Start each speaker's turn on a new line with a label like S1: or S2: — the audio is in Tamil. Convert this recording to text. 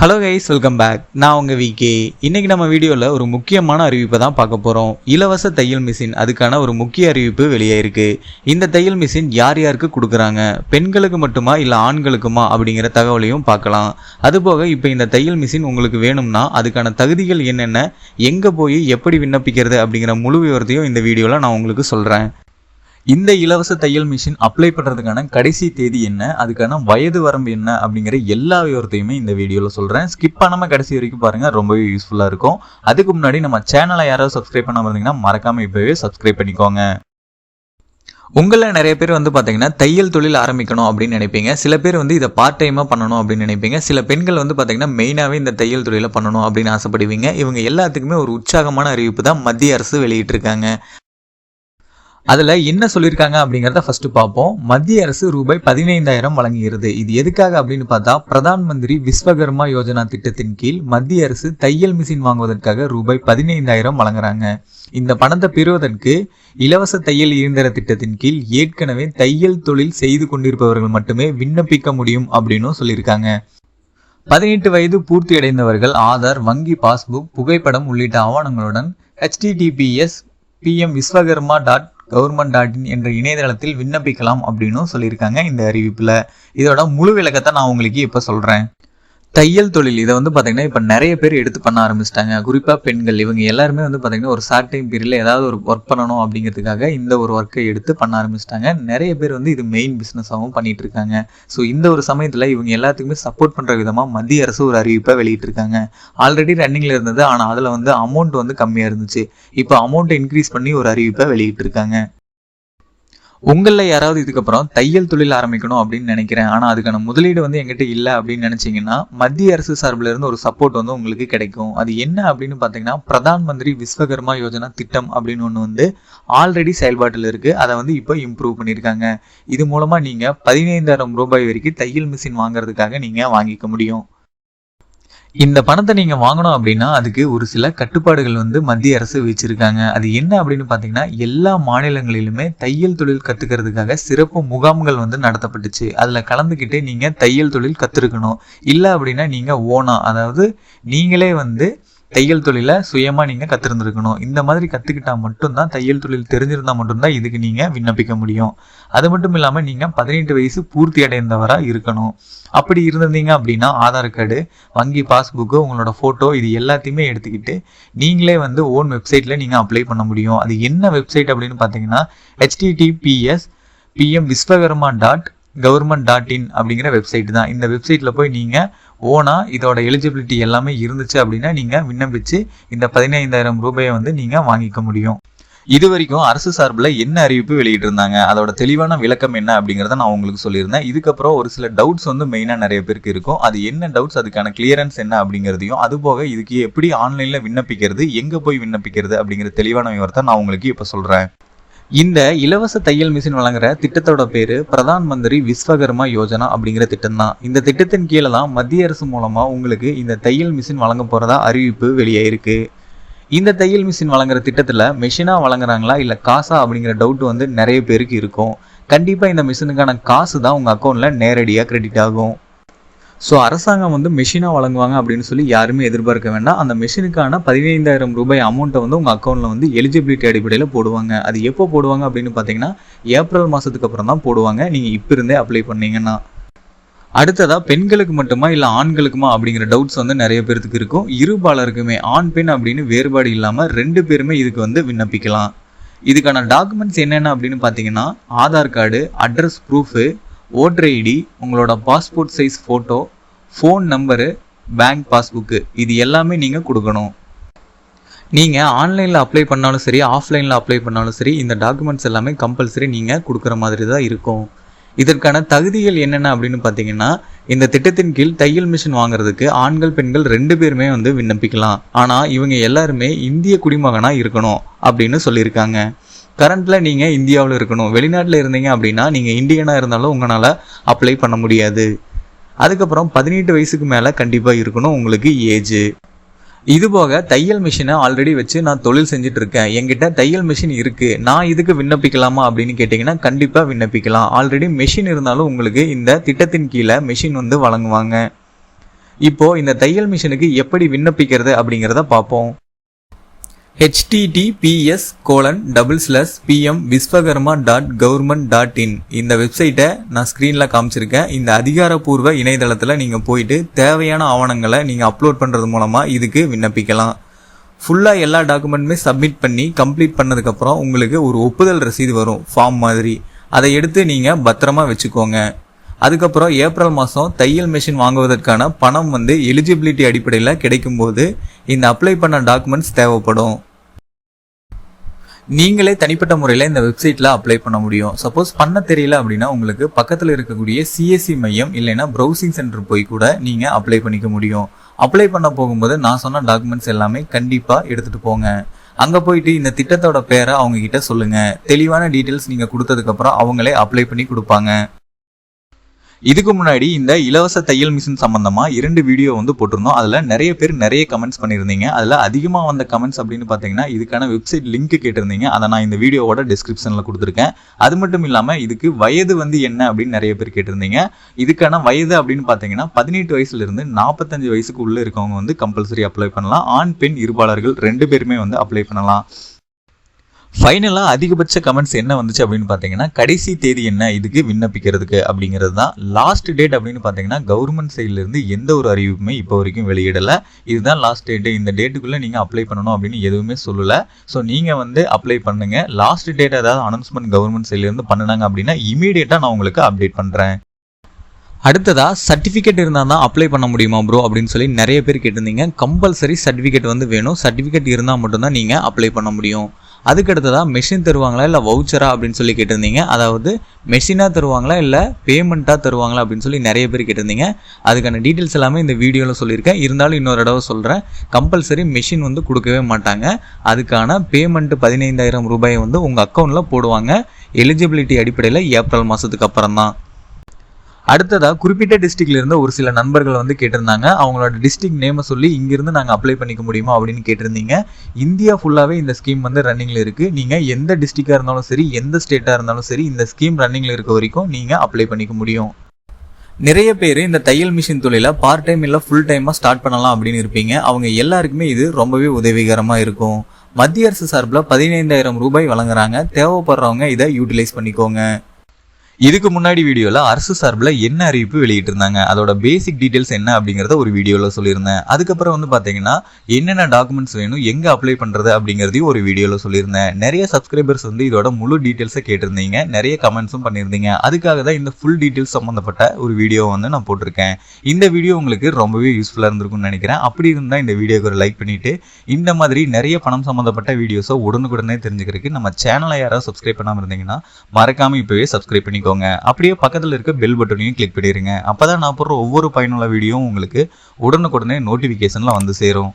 S1: Hello guys, welcome back. நான் உங்கள் விகே. இன்றைக்கி நம்ம வீடியோவில் ஒரு முக்கியமான அறிவிப்பை தான் பார்க்க போகிறோம். இலவச தையல் மிஷின், அதுக்கான ஒரு முக்கிய அறிவிப்பு வெளியாயிருக்கு. இந்த தையல் மிஷின் யார் யாருக்கு கொடுக்குறாங்க, பெண்களுக்கு மட்டுமா இல்லை ஆண்களுக்குமா அப்படிங்கிற தகவலையும் பார்க்கலாம். அதுபோக இப்போ இந்த தையல் மிஷின் உங்களுக்கு வேணும்னா அதுக்கான தகுதிகள் என்னென்ன, எங்கே போய் எப்படி விண்ணப்பிக்கிறது அப்படிங்கிற முழு விவரத்தையும் இந்த வீடியோவில் நான் உங்களுக்கு சொல்கிறேன். இந்த இலவச தையல் மிஷின் அப்ளை பண்ணுறதுக்கான கடைசி தேதி என்ன, அதுக்கான வயது வரம்பு என்ன அப்படிங்கிற எல்லா விவரத்தையுமே இந்த வீடியோவில் சொல்கிறேன். ஸ்கிப் பண்ணாமல் கடைசி வரைக்கும் பாருங்கள், ரொம்பவே யூஸ்ஃபுல்லாக இருக்கும். அதுக்கு முன்னாடி நம்ம சேனலை யாராவது சப்ஸ்கிரைப் பண்ணாமல் இருந்தீங்கன்னா மறக்காமல் இப்போவே சப்ஸ்கிரைப் பண்ணிக்கோங்க. உங்களில் நிறைய பேர் பார்த்தீங்கன்னா தையல் தொழில் ஆரம்பிக்கணும் அப்படின்னு நினைப்பீங்க. சில பேர் இதை பார்ட் டைமாக பண்ணணும் அப்படின்னு நினைப்பீங்க. சில பெண்கள் பார்த்தீங்கன்னா மெயினாகவே இந்த தையல் தொழிலை பண்ணணும் அப்படின்னு ஆசைப்படுவீங்க. இவங்க எல்லாத்துக்குமே ஒரு உற்சாகமான அறிவிப்பு தான் மத்திய அரசு வெளியிட்டிருக்காங்க. அதில் என்ன சொல்லியிருக்காங்க அப்படிங்கிறத ஃபர்ஸ்ட் பார்ப்போம். மத்திய அரசு ரூபாய் 15,000 வழங்குகிறது. இது எதுக்காக அப்படின்னு பார்த்தா, பிரதான் மந்திரி விஸ்வகர்மா யோஜனா திட்டத்தின் கீழ் மத்திய அரசு தையல் மிஷின் வாங்குவதற்காக ரூபாய் 15,000 வழங்குறாங்க. இந்த பணத்தை பெறுவதற்கு இலவச தையல் இயந்திர திட்டத்தின் கீழ் ஏற்கனவே தையல் தொழில் செய்து கொண்டிருப்பவர்கள் மட்டுமே விண்ணப்பிக்க முடியும் அப்படின்னு சொல்லியிருக்காங்க. 18 வயது பூர்த்தி அடைந்தவர்கள் ஆதார், வங்கி பாஸ்புக், புகைப்படம் உள்ளிட்ட ஆவணங்களுடன் https://pmviswakarma.government.in என்ற இணையதளத்தில் விண்ணப்பிக்கலாம் அப்படின்னு சொல்லியிருக்காங்க. இந்த அறிவிப்புல இதோட முழு விளக்கத்தை நான் உங்களுக்கு இப்ப சொல்றேன். தையல் தொழில் இதை பார்த்தீங்கன்னா இப்போ நிறைய பேர் எடுத்து பண்ண ஆரம்பிச்சிட்டாங்க. குறிப்பாக பெண்கள் இவங்க எல்லாருமே பார்த்தீங்கன்னா ஒரு ஷார்ட் டைம் பீரியடில் ஏதாவது ஒரு ஒர்க் பண்ணணும் அப்படிங்கிறதுக்காக இந்த ஒரு ஒர்க்கை எடுத்து பண்ண ஆரம்பிச்சிட்டாங்க. நிறைய பேர் இது மெயின் பிஸ்னஸாகவும் பண்ணிட்டு இருக்காங்க. ஸோ இந்த ஒரு சமயத்தில் இவங்க எல்லாத்துக்குமே சப்போர்ட் பண்ணுற விதமாக மத்திய அரசு ஒரு அறிவிப்பை வெளியிட்டிருக்காங்க. ஆல்ரெடி ரன்னிங்கில் இருந்தது, ஆனால் அதில் அமௌண்ட் கம்மியாக இருந்துச்சு. இப்போ அமௌண்ட்டை இன்க்ரீஸ் பண்ணி ஒரு அறிவிப்பை வெளியிட்டிருக்காங்க. உங்களில் யாராவது இதுக்கப்புறம் தையல் தொழில் ஆரம்பிக்கணும் அப்படின்னு நினைக்கிறேன், ஆனால் அதுக்கான முதலீடு எங்கிட்ட இல்லை அப்படின்னு நினைச்சிங்கன்னா மத்திய அரசு சார்பில் இருந்து ஒரு சப்போர்ட் உங்களுக்கு கிடைக்கும். அது என்ன அப்படின்னு பார்த்தீங்கன்னா, பிரதான் மந்திரி விஸ்வகர்மா யோஜனா திட்டம் அப்படின்னு ஒன்று ஆல்ரெடி செயல்பாட்டில் இருக்கு. அதை இப்போ இம்ப்ரூவ் பண்ணியிருக்காங்க. இது மூலமா நீங்க 15,000 ரூபாய் வரைக்கும் தையல் மிஷின் வாங்குறதுக்காக நீங்க வாங்கிக்க முடியும். இந்த பணத்தை நீங்க வாங்கணும் அப்படின்னா அதுக்கு ஒரு சில கட்டுப்பாடுகள் மத்திய அரசு வச்சிருக்காங்க. அது என்ன அப்படின்னு பாத்தீங்கன்னா, எல்லா மாநிலங்களிலுமே தையல் தொழில் கத்துக்கிறதுக்காக சிறப்பு முகாம்கள் நடத்தப்பட்டுச்சு. அதுல கலந்துக்கிட்டு நீங்க தையல் தொழில் கத்துருக்கணும். இல்லை அப்படின்னா நீங்க ஓனா, அதாவது நீங்களே தையல் தொழிலை சுயமா நீங்க கத்திருந்திருக்கணும். இந்த மாதிரி கத்துக்கிட்டா மட்டும்தான், தையல் தொழில் தெரிஞ்சிருந்தா மட்டும்தான் இதுக்கு நீங்க விண்ணப்பிக்க முடியும். அது மட்டும் இல்லாம நீங்க 18 வயசு பூர்த்தி அடைந்தவரா இருக்கணும். அப்படி இருந்திருந்தீங்க அப்படின்னா ஆதார் கார்டு, வங்கி பாஸ்புக்கு, உங்களோட போட்டோ இது எல்லாத்தையுமே எடுத்துக்கிட்டு நீங்களே ஓன் வெப்சைட்ல நீங்க அப்ளை பண்ண முடியும். அது என்ன வெப்சைட் அப்படின்னு பாத்தீங்கன்னா, https://pmviswakarma.government.in அப்படிங்கிற வெப்சைட் தான். இந்த வெப்சைட்ல போய் நீங்க ஓனா இதோட எலிஜிபிலிட்டி எல்லாமே இருந்துச்சு அப்படின்னா நீங்க விண்ணப்பிச்சு இந்த 15,000 ரூபாயை நீங்க வாங்கிக்க முடியும். இது வரைக்கும் அரசு சார்பில் என்ன அறிவிப்பு வெளியிட்டு இருந்தாங்க, அதோட தெளிவான விளக்கம் என்ன அப்படிங்கிறத நான் உங்களுக்கு சொல்லியிருந்தேன். இதுக்கப்புறம் ஒரு சில டவுட்ஸ் மெயினாக நிறைய பேருக்கு இருக்கும். அது என்ன டவுட்ஸ், அதுக்கான கிளியரன்ஸ் என்ன அப்படிங்கிறதையும், அதுபோக இதுக்கு எப்படி ஆன்லைனில் விண்ணப்பிக்கிறது, எங்கே போய் விண்ணப்பிக்கிறது அப்படிங்கிற தெளிவான விவரத்தை நான் உங்களுக்கு இப்போ சொல்கிறேன். இந்த இலவச தையல் மிஷின் வழங்குற திட்டத்தோட பேரு பிரதான் மந்திரி விஸ்வகர்மா யோஜனா அப்படிங்கிற திட்டம் தான். இந்த திட்டத்தின் கீழே தான் மத்திய அரசு மூலமா உங்களுக்கு இந்த தையல் மிஷின் வழங்க போறதா அறிவிப்பு வெளியாயிருக்கு. இந்த தையல் மிஷின் வழங்குற திட்டத்துல மெஷினா வழங்குறாங்களா இல்ல காசா அப்படிங்கிற டவுட் நிறைய பேருக்கு இருக்கும். கண்டிப்பா இந்த மிஷினுக்கான காசு தான் உங்க அக்கௌண்ட்ல நேரடியா கிரெடிட் ஆகும். ஸோ அரசாங்கம் மெஷினாக வழங்குவாங்க அப்படின்னு சொல்லி யாருமே எதிர்பார்க்க வேண்டாம். அந்த மெஷினுக்கான 15,000 ரூபாய் அமௌண்ட்டை உங்கள் அக்கௌண்ட்டில் எலிஜிபிலிட்டி அடிப்படையில் போடுவாங்க. அது எப்போ போடுவாங்க அப்படின்னு பார்த்தீங்கன்னா, ஏப்ரல் மாதத்துக்கு அப்புறம் தான் போடுவாங்க. நீங்கள் இப்போ இருந்தே அப்ளை பண்ணீங்கன்னா. அடுத்ததாக பெண்களுக்கு மட்டுமா இல்லை ஆண்களுக்குமா அப்படிங்கிற டவுட்ஸ் நிறைய பேருக்கு இருக்கும். இருபாலருக்குமே ஆண் பெண் அப்படின்னு வேறுபாடு இல்லாமல் 2 பேருமே இதுக்கு விண்ணப்பிக்கலாம். இதுக்கான டாக்குமெண்ட்ஸ் என்னென்ன அப்படின்னு பார்த்தீங்கன்னா, Aadhaar card, address proof, voter ID, உங்களோட passport size photo, phone number, bank passbook இது எல்லாமே நீங்கள் கொடுக்கணும். நீங்கள் ஆன்லைனில் அப்ளை பண்ணாலும் சரி, ஆஃப்லைனில் அப்ளை பண்ணாலும் சரி, இந்த டாக்குமெண்ட்ஸ் எல்லாமே கம்பல்சரி நீங்கள் கொடுக்குற மாதிரி தான் இருக்கும். இதற்கான தகுதிகள் என்னென்ன அப்படின்னு பார்த்தீங்கன்னா, இந்த திட்டத்தின் கீழ் தையல் மிஷின் வாங்குறதுக்கு ஆண்கள் பெண்கள் 2 பேருமே விண்ணப்பிக்கலாம். ஆனால் இவங்க எல்லாருமே இந்திய குடிமகனாக இருக்கணும் அப்படின்னு சொல்லியிருக்காங்க. கரண்ட்ல நீங்க இந்தியாவில் இருக்கணும். வெளிநாட்டில் இருந்தீங்க அப்படின்னா நீங்க இந்தியனா இருந்தாலும் உங்களால அப்ளை பண்ண முடியாது. அதுக்கப்புறம் 18 வயசுக்கு மேல கண்டிப்பா இருக்கணும் உங்களுக்கு ஏஜ். இது போக தையல் மிஷினை ஆல்ரெடி வச்சு நான் தொழில் செஞ்சுட்டு இருக்கேன், என்கிட்ட தையல் மிஷின் இருக்கு, நான் இதுக்கு விண்ணப்பிக்கலாமா அப்படின்னு கேட்டீங்கன்னா கண்டிப்பா விண்ணப்பிக்கலாம். ஆல்ரெடி மெஷின் இருந்தாலும் உங்களுக்கு இந்த திட்டத்தின் கீழே மெஷின் வழங்குவாங்க. இப்போ இந்த தையல் மிஷினுக்கு எப்படி விண்ணப்பிக்கிறது அப்படிங்கிறத பார்ப்போம். https://pmviswakarma.government.in இந்த வெப்சைட்டை நான் ஸ்க்ரீனில் காமிச்சிருக்கேன். இந்த அதிகாரப்பூர்வ இணையதளத்தில் நீங்கள் போயிட்டு தேவையான ஆவணங்களை நீங்கள் அப்லோட் பண்ணுறது மூலமாக இதுக்கு விண்ணப்பிக்கலாம். ஃபுல்லாக எல்லா டாக்குமெண்ட்டுமே சப்மிட் பண்ணி கம்ப்ளீட் பண்ணதுக்கப்புறம் உங்களுக்கு ஒரு ஒப்புதல் ரசீது வரும், ஃபார்ம் மாதிரி. அதை எடுத்து நீங்கள் பத்திரமா வச்சுக்கோங்க. அதுக்கப்புறம் ஏப்ரல் மாதம் தையல் மிஷின் வாங்குவதற்கான பணம் எலிஜிபிலிட்டி அடிப்படையில் கிடைக்கும்போது இந்த அப்ளை பண்ண டாக்குமெண்ட்ஸ் தேவைப்படும். நீங்களே தனிப்பட்ட முறையில் இந்த வெப்சைட்டில் அப்ளை பண்ண முடியும். சப்போஸ் பண்ண தெரியல அப்படின்னா உங்களுக்கு பக்கத்தில் இருக்கக்கூடிய சிஎஸ்சி மையம் இல்லைன்னா ப்ரௌசிங் சென்டர் போய் கூட நீங்கள் அப்ளை பண்ணிக்க முடியும். அப்ளை பண்ண போகும்போது நான் சொன்ன டாக்குமெண்ட்ஸ் எல்லாமே கண்டிப்பாக எடுத்துகிட்டு போங்க. அங்கே போயிட்டு இந்த திட்டத்தோட பேரை அவங்க கிட்ட சொல்லுங்கள். தெளிவான டீட்டெயில்ஸ் நீங்கள் கொடுத்ததுக்கப்புறம் அவங்களே அப்ளை பண்ணி கொடுப்பாங்க. இதுக்கு முன்னாடி இந்த இலவச தையல் மிஷின் சம்பந்தமா 2 வீடியோ போட்டிருந்தோம். அதுல நிறைய பேர் நிறைய கமெண்ட்ஸ் பண்ணியிருந்தீங்க. அதுல அதிகமா வந்த கமெண்ட்ஸ் அப்படின்னு பாத்தீங்கன்னா இதுக்கான வெப்சைட் லிங்க் கேட்டிருந்தீங்க. அதை நான் இந்த வீடியோவோட டிஸ்கிரிப்ஷன்ல கொடுத்துருக்கேன். அது மட்டும் இல்லாம இதுக்கு வயது என்ன அப்படின்னு நிறைய பேர் கேட்டிருந்தீங்க. இதுக்கான வயது அப்படின்னு பாத்தீங்கன்னா 18 வயசுல இருந்து 45 வயசுக்கு உள்ள இருக்கவங்க கம்பல்சரி அப்ளை பண்ணலாம். ஆண் பெண் இருபாளர்கள் 2 பேருமே அப்ளை பண்ணலாம். ஃபைனலாக அதிகபட்ச கமெண்ட்ஸ் என்ன வந்துச்சு அப்படின்னு பார்த்தீங்கன்னா கடைசி தேதி என்ன இதுக்கு விண்ணப்பிக்கிறதுக்கு அப்படிங்கிறது தான். லாஸ்ட் டேட் அப்படின்னு பார்த்தீங்கன்னா கவர்மெண்ட் சைட்லேருந்து எந்த ஒரு அறிவிப்புமே இப்போ வரைக்கும் வெளியிடலை. இதுதான் லாஸ்ட் டேட்டு, இந்த டேட்டுக்குள்ளே நீங்கள் அப்ளை பண்ணணும் அப்படின்னு எதுவுமே சொல்லலை. ஸோ நீங்கள் அப்ளை பண்ணுங்கள். லாஸ்ட் டேட் ஏதாவது அனௌன்ஸ்மெண்ட் கவர்மெண்ட் சைட்லேருந்து பண்ணினாங்க அப்படின்னா இமீடியட்டாக நான் உங்களுக்கு அப்டேட் பண்ணுறேன். அடுத்ததா சர்டிஃபிகேட் இருந்தால் தான் அப்ளை பண்ண முடியுமா ப்ரோ அப்படின்னு சொல்லி நிறைய பேர் கேட்டிருந்தீங்க. கம்பல்சரி சர்டிஃபிகேட் வேணும். சர்டிஃபிகேட் இருந்தால் மட்டும்தான் நீங்கள் அப்ளை பண்ண முடியும். அதுக்கடுத்ததா மெஷின் தருவாங்களா இல்லை வவுச்சரா அப்படின்னு சொல்லி கேட்டிருந்தீங்க. அதாவது மெஷினாக தருவாங்களா இல்லை பேமெண்ட்டாக தருவாங்களா அப்படின்னு சொல்லி நிறைய பேர் கேட்டிருந்தீங்க. அதுக்கான டீட்டெயில்ஸ் எல்லாமே இந்த வீடியோவில் சொல்லியிருக்கேன். இருந்தாலும் இன்னொரு தடவை சொல்கிறேன். கம்பல்சரி மெஷின் கொடுக்கவே மாட்டாங்க. அதுக்கான பேமெண்ட்டு 15,000 ரூபாயை உங்கள் அக்கௌண்ட்டில் போடுவாங்க. எலிஜிபிலிட்டி அடிப்படையில் ஏப்ரல் மாதத்துக்கு அப்புறம் தான். அடுத்ததா குறிப்பிட்ட டிஸ்ட்ரிக்ட்ல இருந்த ஒரு சில நண்பர்கள் கேட்டிருந்தாங்க. அவங்களோட டிஸ்ட்ரிக்ட் நேமை சொல்லி இங்கிருந்து நாங்கள் அப்ளை பண்ணிக்க முடியுமா அப்படின்னு கேட்டிருந்தீங்க. இந்தியா ஃபுல்லாகவே இந்த ஸ்கீம் ரன்னிங்கில் இருக்குது. நீங்கள் எந்த டிஸ்ட்ரிக்டாக இருந்தாலும் சரி, எந்த ஸ்டேட்டாக இருந்தாலும் சரி, இந்த ஸ்கீம் ரன்னிங்கில் இருக்க வரைக்கும் நீங்கள் அப்ளை பண்ணிக்க முடியும். நிறைய பேர் இந்த தையல் மிஷின் தொழிலை பார்ட் டைம் இல்லை ஃபுல் டைமாக ஸ்டார்ட் பண்ணலாம் அப்படின்னு இருப்பீங்க. அவங்க எல்லாருக்குமே இது ரொம்பவே உதவிகரமாக இருக்கும். மத்திய அரசு சார்பில் 15,000 ரூபாய் வழங்குறாங்க. தேவைப்படுறவங்க இதை யூட்டிலைஸ் பண்ணிக்கோங்க. இதுக்கு முன்னாடி வீடியோல அரசு சார்பில் என்ன அறிவிப்பு வெளியிட்டு இருந்தாங்க, அதோட பேசிக் டீடைல்ஸ் என்ன அப்படிங்கறத ஒரு வீடியோல சொல்லியிருந்தேன். அதுக்கப்புறம் பாத்தீங்கன்னா என்னென்ன டாக்குமெண்ட்ஸ் வேணும், எங்க அப்ளை பண்றது அப்படிங்கறதையும் ஒரு வீடியோல சொல்லியிருந்தேன். நிறைய சப்ஸ்கிரைபர்ஸ் இதோட முழு டீடைல்ஸை கேட்டிருந்தீங்க. நிறைய கமெண்ட்ஸும் பண்ணியிருந்தீங்க. அதுக்காக தான் இந்த ஃபுல் டீடைல்ஸ் சம்பந்தப்பட்ட ஒரு வீடியோ நான் போட்டிருக்கேன். இந்த வீடியோ உங்களுக்கு ரொம்பவே யூஸ்ஃபுல்லா இருந்திருக்கும்னு நினைக்கிறேன். அப்படி இருந்தா இந்த வீடியோக்கு ஒரு லைக் பண்ணிட்டு இந்த மாதிரி நிறைய பணம் சம்பந்தப்பட்ட வீடியோஸை உடனுக்குடனே தெரிஞ்சுக்கிறதுக்கு நம்ம சேனலை யாராவது சப்ஸ்கிரைப் பண்ணாம இருந்தீங்கன்னா மறக்காம இப்பவே சப்ஸ்கிரைப் பண்ணி அப்படியே பக்கத்தில் இருக்க பெல் பட்டனையும் கிளிக் பண்ணிடுங்க. அப்பதான் நான் போடுற ஒவ்வொரு பயனுள்ள வீடியோவும் உங்களுக்கு உடனுக்குடனே நோட்டிபிகேஷன்ல சேரும்.